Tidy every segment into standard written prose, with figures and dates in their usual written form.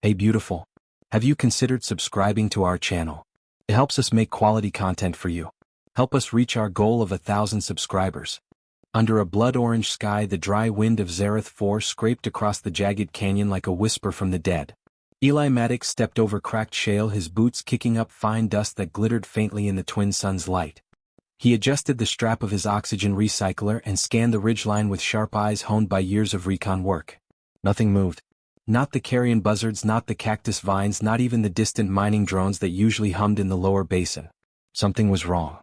Hey beautiful. Have you considered subscribing to our channel? It helps us make quality content for you. Help us reach our goal of 1,000 subscribers. Under a blood-orange sky, the dry wind of Zareth 4 scraped across the jagged canyon like a whisper from the dead. Eli Maddox stepped over cracked shale, his boots kicking up fine dust that glittered faintly in the twin sun's light. He adjusted the strap of his oxygen recycler and scanned the ridgeline with sharp eyes honed by years of recon work. Nothing moved. Not the carrion buzzards, not the cactus vines, not even the distant mining drones that usually hummed in the lower basin. Something was wrong.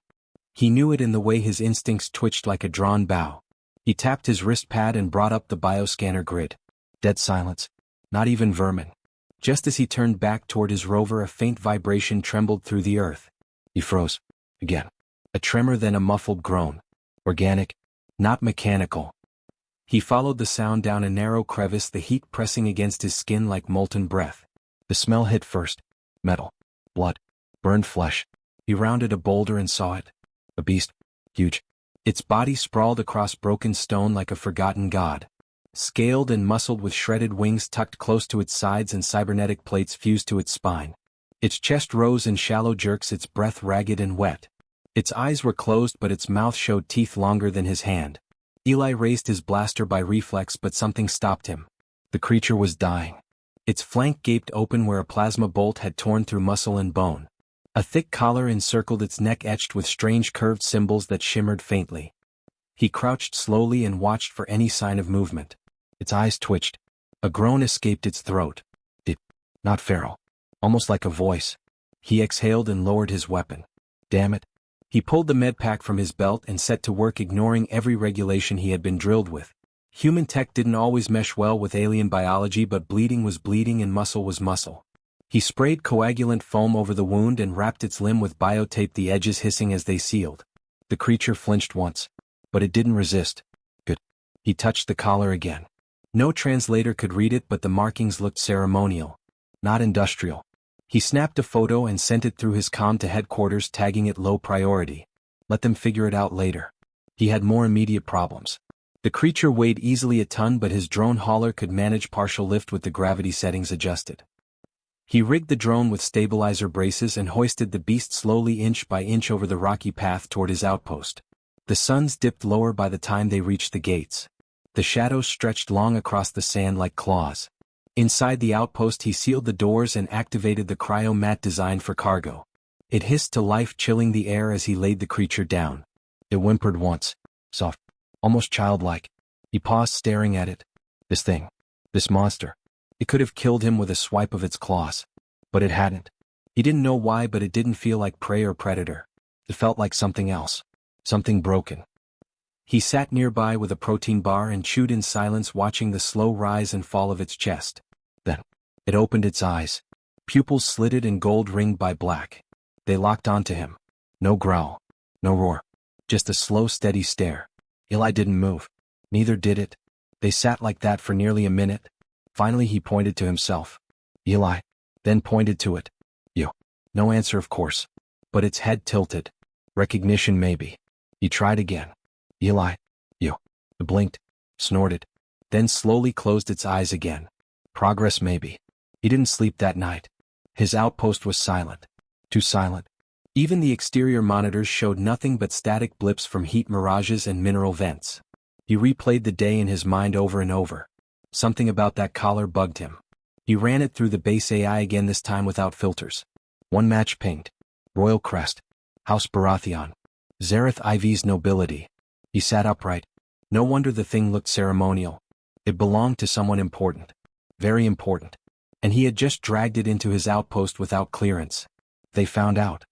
He knew it in the way his instincts twitched like a drawn bow. He tapped his wrist pad and brought up the bioscanner grid. Dead silence. Not even vermin. Just as he turned back toward his rover, a faint vibration trembled through the earth. He froze. Again. A tremor, then a muffled groan. Organic. Not mechanical. He followed the sound down a narrow crevice, the heat pressing against his skin like molten breath. The smell hit first. Metal. Blood. Burned flesh. He rounded a boulder and saw it. A beast. Huge. Its body sprawled across broken stone like a forgotten god. Scaled and muscled, with shredded wings tucked close to its sides and cybernetic plates fused to its spine. Its chest rose in shallow jerks, its breath ragged and wet. Its eyes were closed, but its mouth showed teeth longer than his hand. Eli raised his blaster by reflex, but something stopped him. The creature was dying. Its flank gaped open where a plasma bolt had torn through muscle and bone. A thick collar encircled its neck, etched with strange curved symbols that shimmered faintly. He crouched slowly and watched for any sign of movement. Its eyes twitched. A groan escaped its throat. Deep. Not feral. Almost like a voice. He exhaled and lowered his weapon. Damn it. He pulled the medpack from his belt and set to work, ignoring every regulation he had been drilled with. Human tech didn't always mesh well with alien biology, but bleeding was bleeding and muscle was muscle. He sprayed coagulant foam over the wound and wrapped its limb with biotape, the edges hissing as they sealed. The creature flinched once. But it didn't resist. Good. He touched the collar again. No translator could read it, but the markings looked ceremonial. Not industrial. He snapped a photo and sent it through his comm to headquarters, tagging it low priority. Let them figure it out later. He had more immediate problems. The creature weighed easily a ton, but his drone hauler could manage partial lift with the gravity settings adjusted. He rigged the drone with stabilizer braces and hoisted the beast slowly, inch by inch, over the rocky path toward his outpost. The suns dipped lower by the time they reached the gates. The shadows stretched long across the sand like claws. Inside the outpost, he sealed the doors and activated the cryo mat designed for cargo. It hissed to life, chilling the air as he laid the creature down. It whimpered once. Soft. Almost childlike. He paused, staring at it. This thing. This monster. It could have killed him with a swipe of its claws. But it hadn't. He didn't know why, but it didn't feel like prey or predator. It felt like something else. Something broken. He sat nearby with a protein bar and chewed in silence, watching the slow rise and fall of its chest. Then, it opened its eyes. Pupils slitted and gold-ringed by black. They locked onto him. No growl. No roar. Just a slow, steady stare. Eli didn't move. Neither did it. They sat like that for nearly a minute. Finally he pointed to himself. Eli. Then pointed to it. You. No answer, of course. But its head tilted. Recognition, maybe. He tried again. Eli. You. It blinked. Snorted. Then slowly closed its eyes again. Progress, maybe. He didn't sleep that night. His outpost was silent. Too silent. Even the exterior monitors showed nothing but static blips from heat mirages and mineral vents. He replayed the day in his mind over and over. Something about that collar bugged him. He ran it through the base AI again, this time without filters. One match pinged. Royal Crest. House Baratheon. Zareth IV's nobility. He sat upright. No wonder the thing looked ceremonial. It belonged to someone important. Very important. And he had just dragged it into his outpost without clearance. They found out.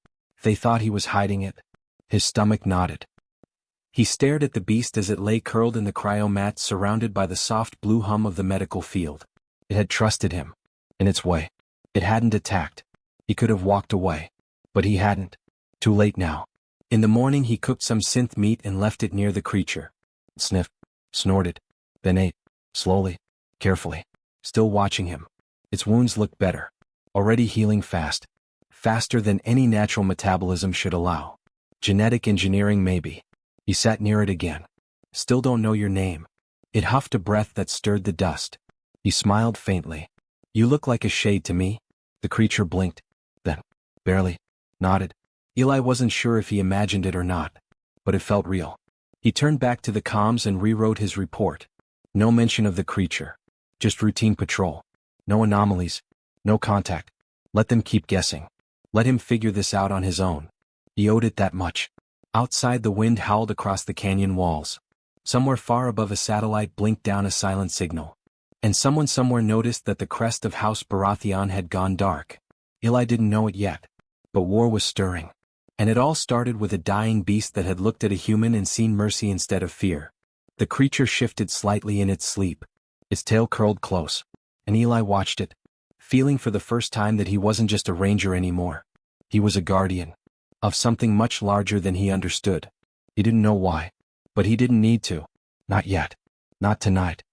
They thought he was hiding it. His stomach knotted. He stared at the beast as it lay curled in the cryomat, surrounded by the soft blue hum of the medical field. It had trusted him. In its way. It hadn't attacked. He could have walked away. But he hadn't. Too late now. In the morning he cooked some synth meat and left it near the creature. It sniffed. Snorted. Then ate. Slowly. Carefully. Still watching him. Its wounds looked better. Already healing fast. Faster than any natural metabolism should allow. Genetic engineering, maybe. He sat near it again. Still don't know your name. It huffed a breath that stirred the dust. He smiled faintly. "You look like a shade to me." The creature blinked, then, barely, nodded. Eli wasn't sure if he imagined it or not, but it felt real. He turned back to the comms and rewrote his report. No mention of the creature. Just routine patrol. No anomalies. No contact. Let them keep guessing. Let him figure this out on his own. He owed it that much. Outside, the wind howled across the canyon walls. Somewhere far above, a satellite blinked down a silent signal. And someone somewhere noticed that the crest of House Baratheon had gone dark. Eli didn't know it yet, but war was stirring. And it all started with a dying beast that had looked at a human and seen mercy instead of fear. The creature shifted slightly in its sleep. Its tail curled close, and Eli watched it, feeling for the first time that he wasn't just a ranger anymore. He was a guardian of something much larger than he understood. He didn't know why, but he didn't need to. Not yet. Not tonight.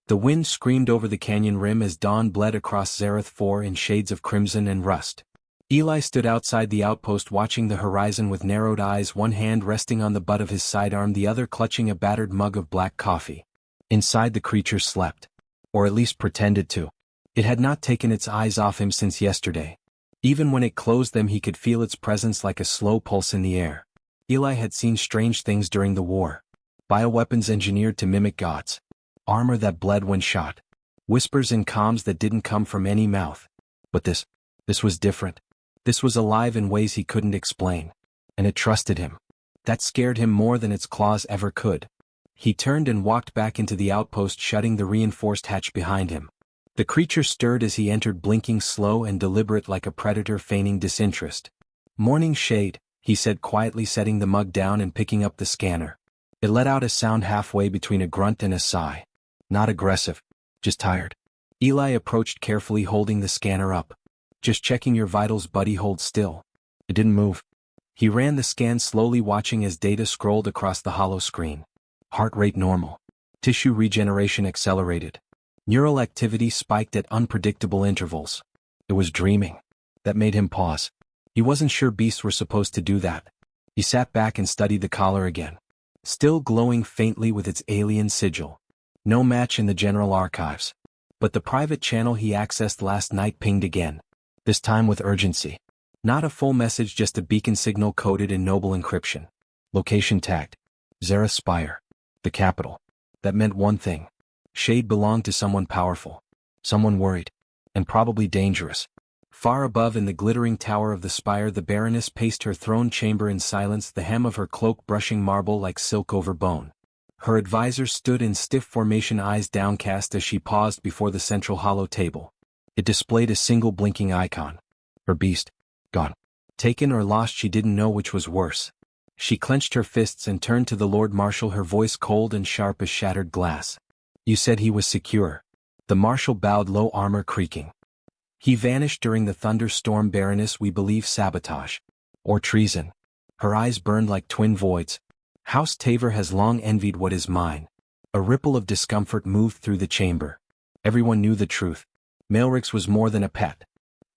The wind screamed over the canyon rim as dawn bled across Zareth 4 in shades of crimson and rust. Eli stood outside the outpost watching the horizon with narrowed eyes, one hand resting on the butt of his sidearm, the other clutching a battered mug of black coffee. Inside, the creature slept. Or at least pretended to. It had not taken its eyes off him since yesterday. Even when it closed them, he could feel its presence like a slow pulse in the air. Eli had seen strange things during the war. Bioweapons engineered to mimic gods. Armor that bled when shot. Whispers in comms that didn't come from any mouth. But this was different. This was alive in ways he couldn't explain. And it trusted him. That scared him more than its claws ever could. He turned and walked back into the outpost, shutting the reinforced hatch behind him. The creature stirred as he entered, blinking slow and deliberate like a predator feigning disinterest. "Morning, Shade," he said quietly, setting the mug down and picking up the scanner. It let out a sound halfway between a grunt and a sigh. Not aggressive, just tired. Eli approached carefully, holding the scanner up. "Just checking your vitals, buddy, hold still." It didn't move. He ran the scan slowly, watching as data scrolled across the hollow screen. Heart rate normal. Tissue regeneration accelerated. Neural activity spiked at unpredictable intervals. It was dreaming. That made him pause. He wasn't sure beasts were supposed to do that. He sat back and studied the collar again. Still glowing faintly with its alien sigil. No match in the general archives. But the private channel he accessed last night pinged again. This time with urgency. Not a full message, just a beacon signal coded in noble encryption. Location tagged. Zareth Spire. The capital. That meant one thing. Shade belonged to someone powerful. Someone worried. And probably dangerous. Far above, in the glittering tower of the spire, the Baroness paced her throne chamber in silence, the hem of her cloak brushing marble like silk over bone. Her advisor stood in stiff formation, eyes downcast as she paused before the central hollow table. It displayed a single blinking icon. Her beast. Gone. Taken or lost, she didn't know which was worse. She clenched her fists and turned to the Lord Marshal, her voice cold and sharp as shattered glass. "You said he was secure." The Marshal bowed low, armor creaking. "He vanished during the thunderstorm, Baroness. We believe sabotage. Or treason." Her eyes burned like twin voids. "House Taver has long envied what is mine." A ripple of discomfort moved through the chamber. Everyone knew the truth. Maelrix was more than a pet.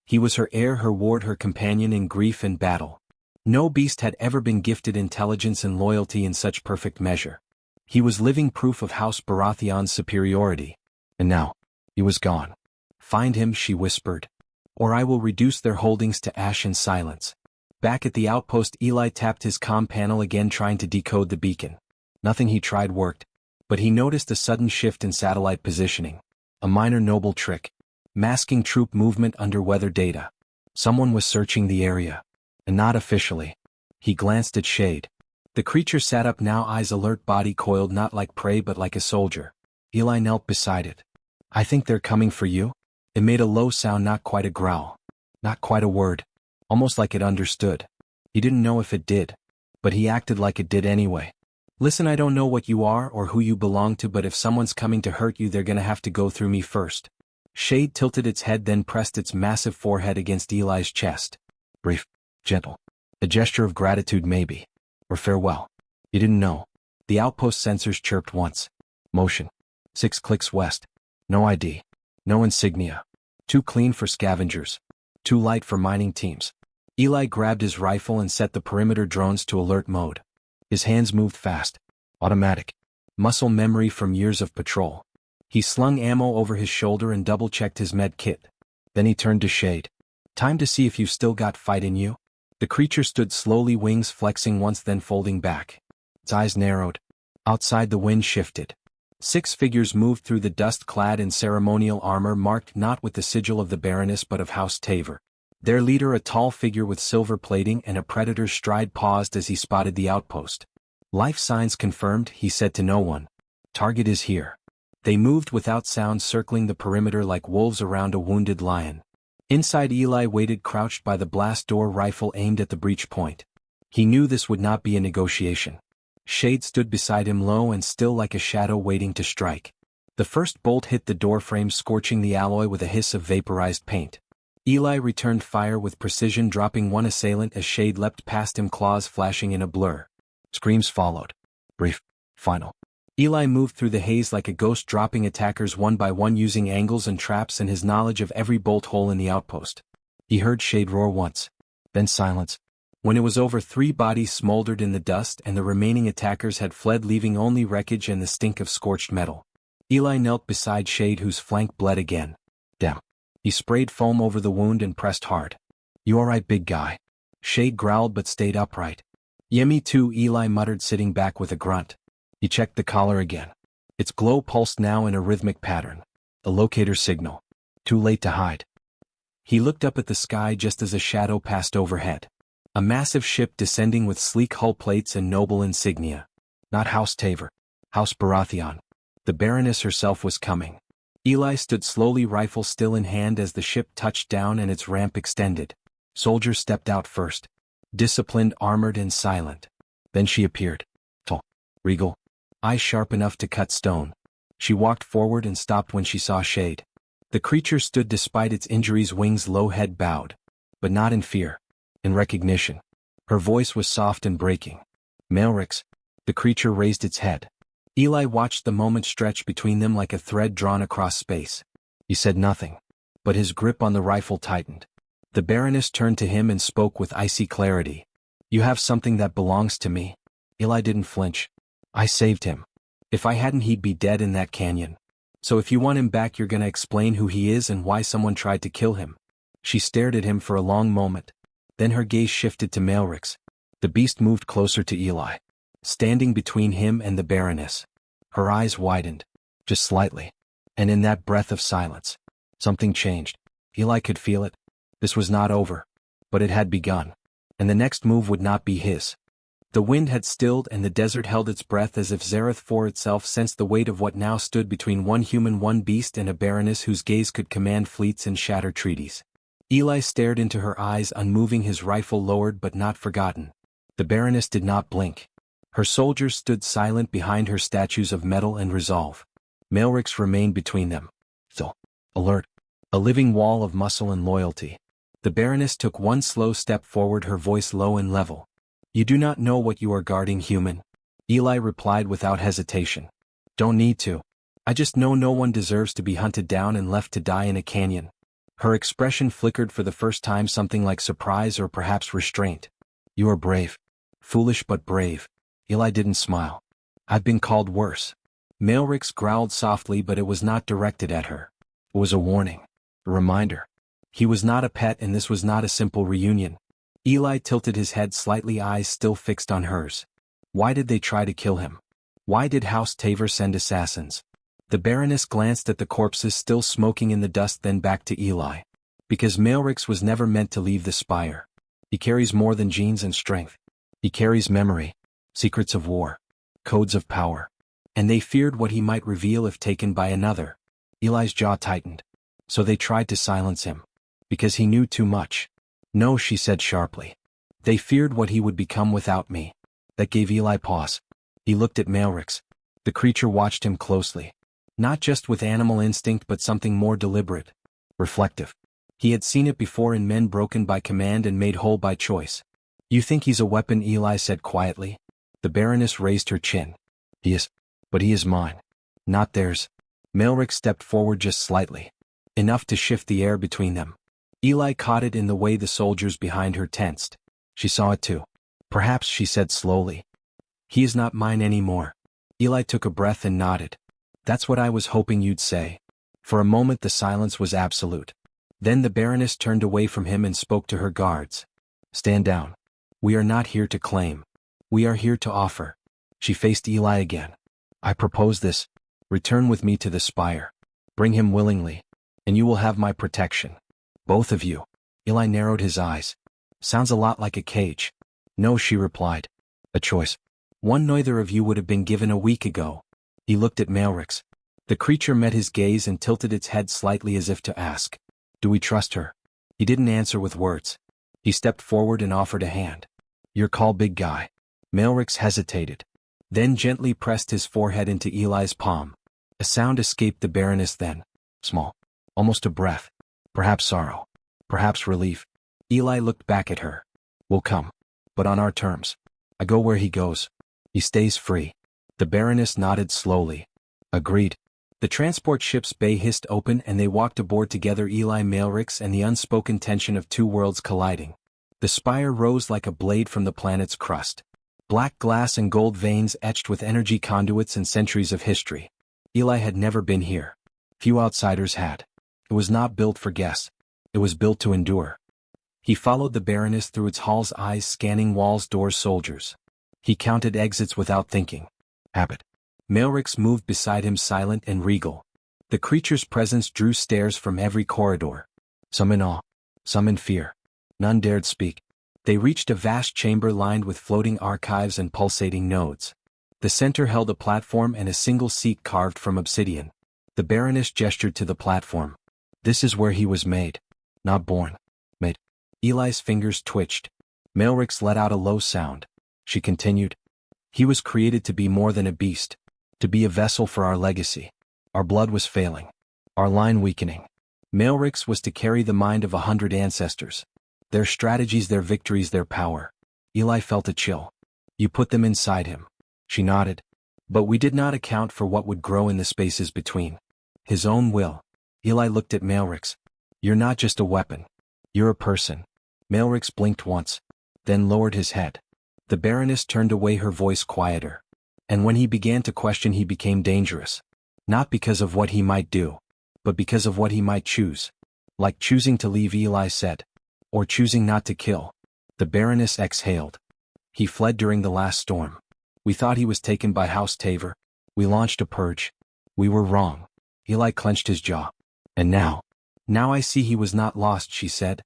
He was her heir, her ward, her companion in grief and battle. No beast had ever been gifted intelligence and loyalty in such perfect measure. He was living proof of House Baratheon's superiority. And now, he was gone. "Find him," she whispered. "Or I will reduce their holdings to ash and silence." Back at the outpost, Eli tapped his comm panel again, trying to decode the beacon. Nothing he tried worked. But he noticed a sudden shift in satellite positioning. A minor noble trick. Masking troop movement under weather data. Someone was searching the area. And not officially. He glanced at Shade. The creature sat up now, eyes alert, body coiled, not like prey but like a soldier. Eli knelt beside it. "I think they're coming for you." It made a low sound, not quite a growl. Not quite a word. Almost like it understood. He didn't know if it did. But he acted like it did anyway. "Listen, I don't know what you are or who you belong to, but if someone's coming to hurt you, they're gonna have to go through me first." Shade tilted its head, then pressed its massive forehead against Eli's chest. Brief. Gentle. A gesture of gratitude, maybe. Or farewell. He didn't know. The outpost sensors chirped once. Motion. 6 clicks west. No ID. No insignia. Too clean for scavengers. Too light for mining teams. Eli grabbed his rifle and set the perimeter drones to alert mode. His hands moved fast. Automatic. Muscle memory from years of patrol. He slung ammo over his shoulder and double-checked his med kit. Then he turned to Shade. Time to see if you've still got fight in you? The creature stood slowly, wings flexing once then folding back. Its eyes narrowed. Outside the wind shifted. 6 figures moved through the dust clad in ceremonial armor marked not with the sigil of the Baroness but of House Taver. Their leader, a tall figure with silver plating and a predator's stride, paused as he spotted the outpost. Life signs confirmed, he said to no one. Target is here. They moved without sound, circling the perimeter like wolves around a wounded lion. Inside, Eli waited crouched by the blast door, rifle aimed at the breach point. He knew this would not be a negotiation. Shade stood beside him, low and still like a shadow waiting to strike. The first bolt hit the doorframe, scorching the alloy with a hiss of vaporized paint. Eli returned fire with precision, dropping one assailant as Shade leapt past him, claws flashing in a blur. Screams followed. Brief. Final. Eli moved through the haze like a ghost, dropping attackers one by one using angles and traps and his knowledge of every bolt hole in the outpost. He heard Shade roar once. Then silence. When it was over, 3 bodies smoldered in the dust and the remaining attackers had fled, leaving only wreckage and the stink of scorched metal. Eli knelt beside Shade, whose flank bled again. Damn. He sprayed foam over the wound and pressed hard. You alright, big guy? Shade growled but stayed upright. Yeah, me too, Eli muttered, sitting back with a grunt. He checked the collar again. Its glow pulsed now in a rhythmic pattern. A locator signal. Too late to hide. He looked up at the sky just as a shadow passed overhead. A massive ship descending with sleek hull plates and noble insignia. Not House Taver. House Baratheon. The Baroness herself was coming. Eli stood slowly, rifle still in hand, as the ship touched down and its ramp extended. Soldiers stepped out first. Disciplined, armored, and silent. Then she appeared. Tall. Regal. Eyes sharp enough to cut stone. She walked forward and stopped when she saw Shade. The creature stood despite its injuries, wings low, head bowed. But not in fear. In recognition. Her voice was soft and breaking. Maelrix. The creature raised its head. Eli watched the moment stretch between them like a thread drawn across space. He said nothing. But his grip on the rifle tightened. The Baroness turned to him and spoke with icy clarity. You have something that belongs to me. Eli didn't flinch. I saved him. If I hadn't, he'd be dead in that canyon. So if you want him back, you're gonna explain who he is and why someone tried to kill him. She stared at him for a long moment. Then her gaze shifted to Maelrix. The beast moved closer to Eli. Standing between him and the Baroness. Her eyes widened. Just slightly. And in that breath of silence, something changed. Eli could feel it. This was not over. But it had begun. And the next move would not be his. The wind had stilled and the desert held its breath, as if Zareth for itself sensed the weight of what now stood between one human, one beast, and a Baroness whose gaze could command fleets and shatter treaties. Eli stared into her eyes, unmoving, his rifle lowered but not forgotten. The Baroness did not blink. Her soldiers stood silent behind her, statues of metal and resolve. Maelrix remained between them. Still. Alert. A living wall of muscle and loyalty. The Baroness took one slow step forward, her voice low and level. You do not know what you are guarding, human. Eli replied without hesitation. Don't need to. I just know no one deserves to be hunted down and left to die in a canyon. Her expression flickered for the first time, something like surprise or perhaps restraint. You are brave. Foolish but brave. Eli didn't smile. I've been called worse. Maelrix growled softly, but it was not directed at her. It was a warning. A reminder. He was not a pet, and this was not a simple reunion. Eli tilted his head slightly, eyes still fixed on hers. Why did they try to kill him? Why did House Taver send assassins? The Baroness glanced at the corpses still smoking in the dust, then back to Eli. Because Maelrix was never meant to leave the spire. He carries more than genes and strength. He carries memory, secrets of war, codes of power. And they feared what he might reveal if taken by another. Eli's jaw tightened. So they tried to silence him. Because he knew too much. No, she said sharply. They feared what he would become without me. That gave Eli pause. He looked at Maelrix. The creature watched him closely. Not just with animal instinct, but something more deliberate. Reflective. He had seen it before in men broken by command and made whole by choice. You think he's a weapon, Eli said quietly. The Baroness raised her chin. He is. But he is mine. Not theirs. Maelrix stepped forward just slightly. Enough to shift the air between them. Eli caught it in the way the soldiers behind her tensed. She saw it too. Perhaps, she said slowly. He is not mine anymore. Eli took a breath and nodded. That's what I was hoping you'd say. For a moment the silence was absolute. Then the Baroness turned away from him and spoke to her guards. "Stand down. We are not here to claim. We are here to offer." She faced Eli again. "I propose this. Return with me to the spire. Bring him willingly, and you will have my protection. Both of you." Eli narrowed his eyes. "Sounds a lot like a cage." "No," she replied. "A choice. One neither of you would have been given a week ago." He looked at Maelrix. The creature met his gaze and tilted its head slightly as if to ask, "Do we trust her?" He didn't answer with words. He stepped forward and offered a hand. "Your call, big guy." Maelrix hesitated, then gently pressed his forehead into Eli's palm. A sound escaped the Baroness then. Small. Almost a breath. Perhaps sorrow. Perhaps relief. Eli looked back at her. "We'll come. But on our terms. I go where he goes. He stays free." The Baroness nodded slowly. "Agreed." The transport ship's bay hissed open and they walked aboard together, Eli, Maelrix, and the unspoken tension of two worlds colliding. The spire rose like a blade from the planet's crust. Black glass and gold veins etched with energy conduits and centuries of history. Eli had never been here. Few outsiders had. It was not built for guests. It was built to endure. He followed the Baroness through its halls, eyes scanning walls, doors, soldiers. He counted exits without thinking. Habit. Maelrix moved beside him, silent and regal. The creature's presence drew stares from every corridor. Some in awe, some in fear. None dared speak. They reached a vast chamber lined with floating archives and pulsating nodes. The center held a platform and a single seat carved from obsidian. The Baroness gestured to the platform. "This is where he was made. Not born. Made." Eli's fingers twitched. Maelrix let out a low sound. She continued. "He was created to be more than a beast. To be a vessel for our legacy. Our blood was failing. Our line weakening. Maelrix was to carry the mind of 100 ancestors. Their strategies, their victories, their power." Eli felt a chill. "You put them inside him." She nodded. "But we did not account for what would grow in the spaces between. His own will." Eli looked at Maelrix. "You're not just a weapon. You're a person." Maelrix blinked once, then lowered his head. The Baroness turned away, her voice quieter. "And when he began to question, he became dangerous. Not because of what he might do, but because of what he might choose. Like choosing to leave," Eli said. "Or choosing not to kill." The Baroness exhaled. "He fled during the last storm. We thought he was taken by House Taver. We launched a purge. We were wrong." Eli clenched his jaw. "And now I see he was not lost," she said.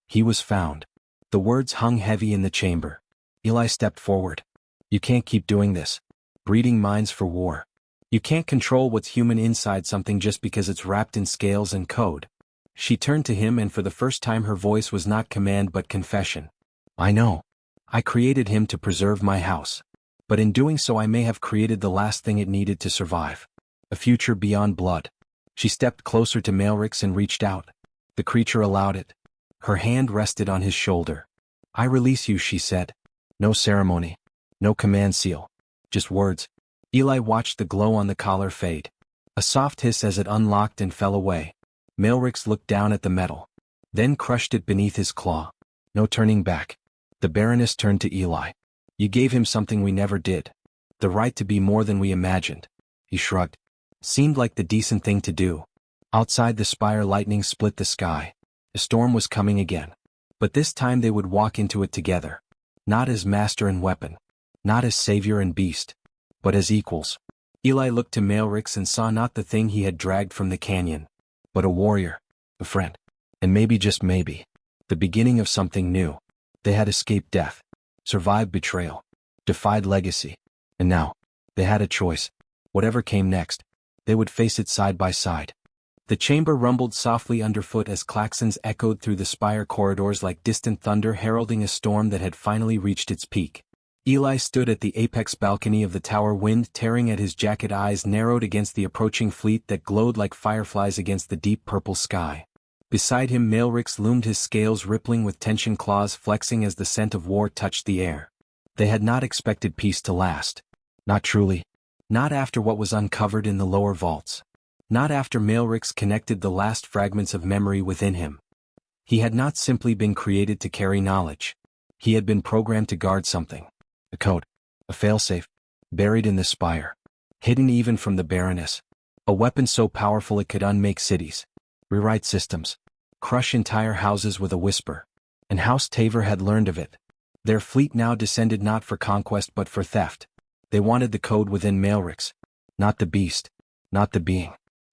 "He was found." The words hung heavy in the chamber. Eli stepped forward. "You can't keep doing this. Breeding minds for war. You can't control what's human inside something just because it's wrapped in scales and code." She turned to him, and for the first time her voice was not command but confession. "I know. I created him to preserve my house. But in doing so I may have created the last thing it needed to survive. A future beyond blood." She stepped closer to Maelrix and reached out. The creature allowed it. Her hand rested on his shoulder. "I release you," she said. No ceremony. No command seal. Just words. Eli watched the glow on the collar fade. A soft hiss as it unlocked and fell away. Maelrix looked down at the metal, then crushed it beneath his claw. No turning back. The Baroness turned to Eli. "You gave him something we never did. The right to be more than we imagined." He shrugged. Seemed like the decent thing to do. Outside the spire, lightning split the sky. A storm was coming again. But this time they would walk into it together. Not as master and weapon. Not as savior and beast. But as equals. Eli looked to Maelrix and saw not the thing he had dragged from the canyon, but a warrior, a friend, and maybe, just maybe, the beginning of something new. They had escaped death, survived betrayal, defied legacy, and now, they had a choice. Whatever came next, they would face it side by side. The chamber rumbled softly underfoot as klaxons echoed through the spire corridors like distant thunder heralding a storm that had finally reached its peak. Eli stood at the apex balcony of the tower, wind tearing at his jacket, eyes narrowed against the approaching fleet that glowed like fireflies against the deep purple sky. Beside him Maelrix loomed, his scales rippling with tension, claws flexing as the scent of war touched the air. They had not expected peace to last. Not truly. Not after what was uncovered in the lower vaults. Not after Maelrix connected the last fragments of memory within him. He had not simply been created to carry knowledge. He had been programmed to guard something. A code. A failsafe. Buried in the spire. Hidden even from the Baroness. A weapon so powerful it could unmake cities. Rewrite systems. crush entire houses with a whisper. And House Taver had learned of it. Their fleet now descended not for conquest but for theft. They wanted the code within Maelrix. Not the beast, not the being,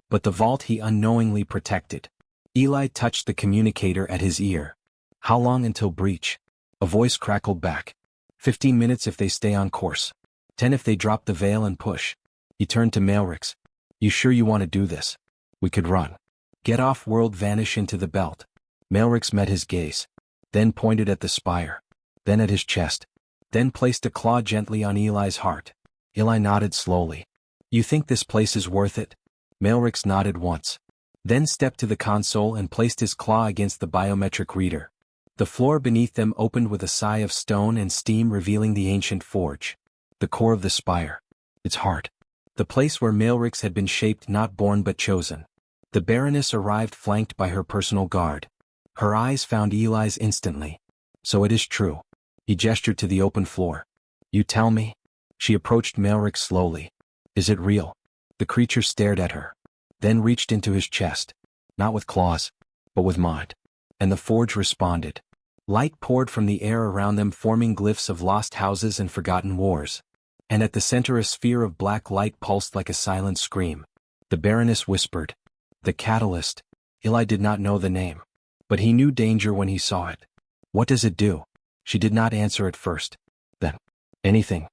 but the vault he unknowingly protected. Eli touched the communicator at his ear. How long until breach? A voice crackled back. 15 minutes if they stay on course. 10 if they drop the veil and push. He turned to Maelrix. You sure you want to do this? We could run. Get off world, vanish into the belt. Maelrix met his gaze. Then pointed at the spire. Then at his chest. Then placed a claw gently on Eli's heart. Eli nodded slowly. You think this place is worth it? Maelrix nodded once. Then stepped to the console and placed his claw against the biometric reader. The floor beneath them opened with a sigh of stone and steam, revealing the ancient forge. The core of the spire. Its heart. The place where Maelrix had been shaped, not born but chosen. The Baroness arrived flanked by her personal guard. Her eyes found Eli's instantly. So it is true. He gestured to the open floor. You tell me? She approached Maelrix slowly. Is it real? The creature stared at her. Then reached into his chest. Not with claws, but with mind. And the forge responded. Light poured from the air around them, forming glyphs of lost houses and forgotten wars. And at the center a sphere of black light pulsed like a silent scream. The Baroness whispered. The catalyst. Eli did not know the name. But he knew danger when he saw it. What does it do? She did not answer at first. Then. Anything.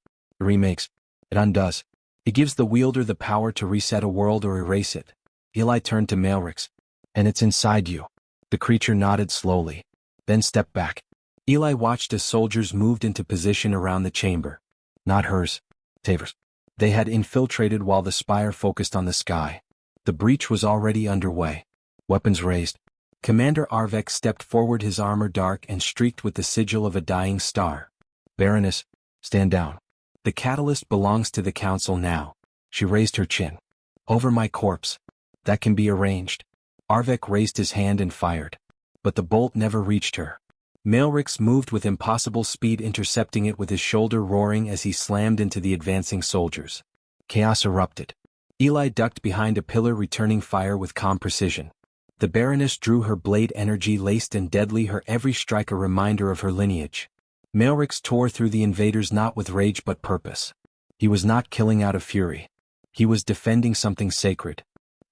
It remakes. It undoes. It gives the wielder the power to reset a world or erase it. Eli turned to Maelrix. And it's inside you. The creature nodded slowly. Then stepped back. Eli watched as soldiers moved into position around the chamber. Not hers. Taver's. They had infiltrated while the spire focused on the sky. The breach was already underway. Weapons raised. Commander Arvek stepped forward, his armor dark and streaked with the sigil of a dying star. Baroness, stand down. The catalyst belongs to the council now. She raised her chin. Over my corpse. That can be arranged. Arvek raised his hand and fired. But the bolt never reached her. Maelrix moved with impossible speed, intercepting it with his shoulder, roaring as he slammed into the advancing soldiers. Chaos erupted. Eli ducked behind a pillar, returning fire with calm precision. The Baroness drew her blade, energy laced and deadly, her every strike a reminder of her lineage. Maelrix tore through the invaders not with rage but purpose. He was not killing out of fury. He was defending something sacred.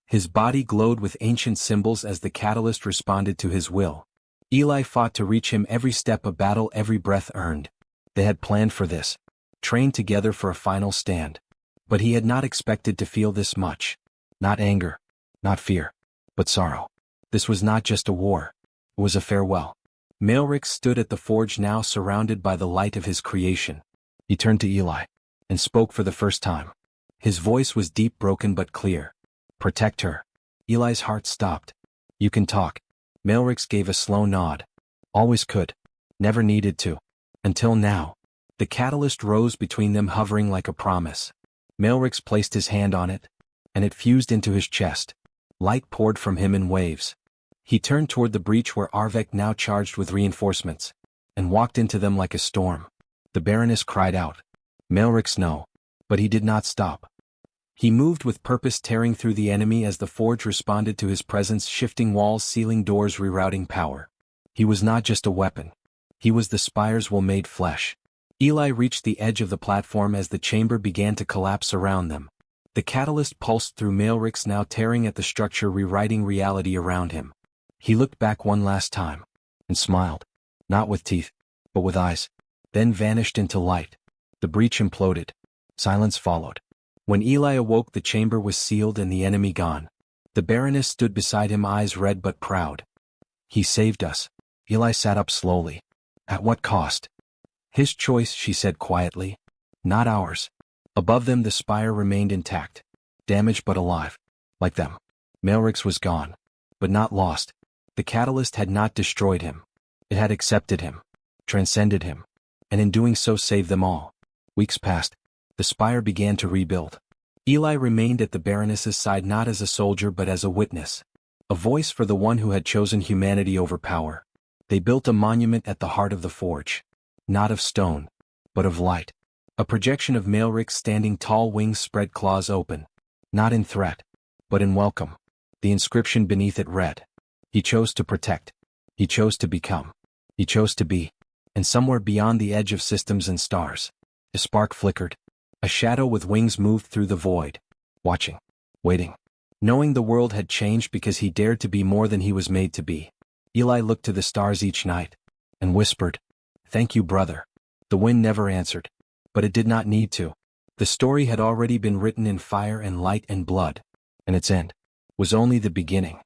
His body glowed with ancient symbols as the catalyst responded to his will. Eli fought to reach him, every step a battle, every breath earned. They had planned for this. Trained together for a final stand. But he had not expected to feel this much. Not anger. Not fear. But sorrow. This was not just a war. It was a farewell. Maelrix stood at the forge now, surrounded by the light of his creation. He turned to Eli. And spoke for the first time. His voice was deep, broken but clear. Protect her. Eli's heart stopped. You can talk. Maelrix gave a slow nod. Always could. Never needed to. Until now. The catalyst rose between them, hovering like a promise. Maelrix placed his hand on it. And it fused into his chest. Light poured from him in waves. He turned toward the breach where Arvek now charged with reinforcements. And walked into them like a storm. The Baroness cried out. Maelrix, no. But he did not stop. He moved with purpose, tearing through the enemy as the forge responded to his presence, shifting walls, sealing doors, rerouting power. He was not just a weapon. He was the spire's will made flesh. Eli reached the edge of the platform as the chamber began to collapse around them. The catalyst pulsed through Maelrix, now tearing at the structure, rewriting reality around him. He looked back one last time. And smiled. Not with teeth, but with eyes. Then vanished into light. The breach imploded. Silence followed. When Eli awoke, the chamber was sealed and the enemy gone. The Baroness stood beside him, eyes red but proud. He saved us. Eli sat up slowly. At what cost? His choice, she said quietly. Not ours. Above them the spire remained intact. Damaged but alive. Like them. Maelrix was gone. But not lost. The catalyst had not destroyed him. It had accepted him. Transcended him. And in doing so saved them all. Weeks passed. The spire began to rebuild. Eli remained at the Baroness's side, not as a soldier but as a witness. A voice for the one who had chosen humanity over power. They built a monument at the heart of the forge. Not of stone, but of light. A projection of Maelrix standing tall, wings spread, claws open. Not in threat, but in welcome. The inscription beneath it read, He chose to protect. He chose to become. He chose to be. And somewhere beyond the edge of systems and stars, a spark flickered. A shadow with wings moved through the void, watching, waiting, knowing the world had changed because he dared to be more than he was made to be. Eli looked to the stars each night and whispered, "Thank you, brother." The wind never answered, but it did not need to. The story had already been written in fire and light and blood, and its end was only the beginning.